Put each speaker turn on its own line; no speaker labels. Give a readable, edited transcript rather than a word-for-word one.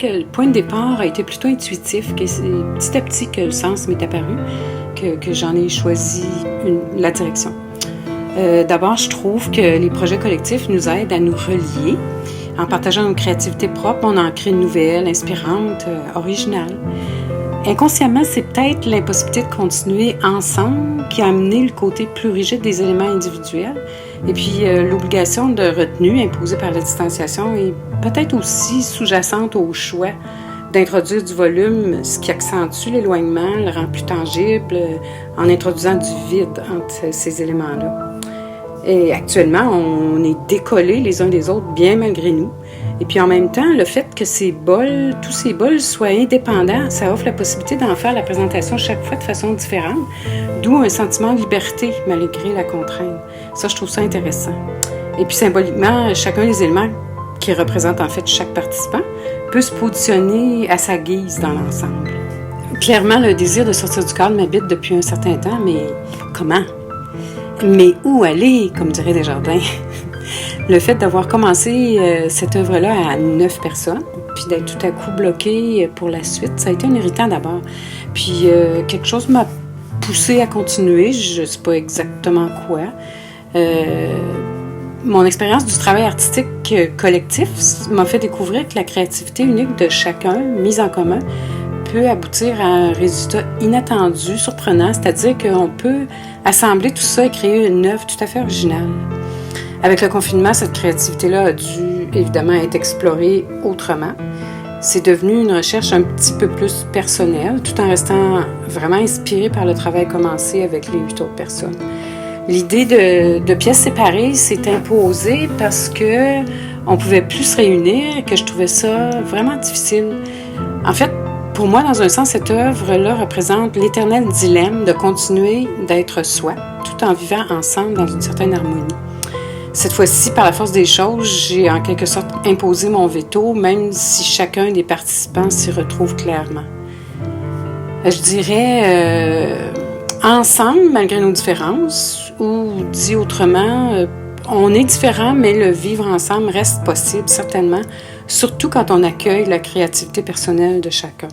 que le point de départ a été plutôt intuitif, que c'est petit à petit que le sens m'est apparu, que j'en ai choisi la direction. D'abord, je trouve que les projets collectifs nous aident à nous relier. En partageant nos créativités propres, on en crée une nouvelle, inspirante, originale. Inconsciemment, c'est peut-être l'impossibilité de continuer ensemble qui a amené le côté plus rigide des éléments individuels. Et puis, l'obligation de retenue imposée par la distanciation est peut-être aussi sous-jacente au choix d'introduire du volume, ce qui accentue l'éloignement, le rend plus tangible, en introduisant du vide entre ces éléments-là. Et actuellement, on est décollés les uns des autres, bien malgré nous. Et puis en même temps, le fait que tous ces bols soient indépendants, ça offre la possibilité d'en faire la présentation chaque fois de façon différente, d'où un sentiment de liberté malgré la contrainte. Ça, je trouve ça intéressant. Et puis symboliquement, chacun des éléments qui représentent en fait chaque participant peut se positionner à sa guise dans l'ensemble. Clairement, le désir de sortir du cadre m'habite depuis un certain temps, mais comment? Mais où aller, comme dirait Desjardins? Le fait d'avoir commencé cette œuvre-là à 9 personnes, puis d'être tout à coup bloqué pour la suite, ça a été un irritant d'abord. Puis quelque chose m'a poussé à continuer, je ne sais pas exactement quoi. Mon expérience du travail artistique collectif m'a fait découvrir que la créativité unique de chacun, mise en commun, peut aboutir à un résultat inattendu, surprenant, c'est-à-dire qu'on peut assembler tout ça et créer une œuvre tout à fait originale. Avec le confinement, cette créativité-là a dû évidemment être explorée autrement. C'est devenu une recherche un petit peu plus personnelle, tout en restant vraiment inspirée par le travail commencé avec les 8 autres personnes. L'idée de pièces séparées s'est imposée parce que on pouvait plus se réunir et que je trouvais ça vraiment difficile. En fait, pour moi, dans un sens, cette œuvre-là représente l'éternel dilemme de continuer d'être soi, tout en vivant ensemble dans une certaine harmonie. Cette fois-ci, par la force des choses, j'ai en quelque sorte imposé mon veto, même si chacun des participants s'y retrouve clairement. Je dirais ensemble, malgré nos différences, ou dit autrement, on est différents, mais le vivre ensemble reste possible, certainement, surtout quand on accueille la créativité personnelle de chacun.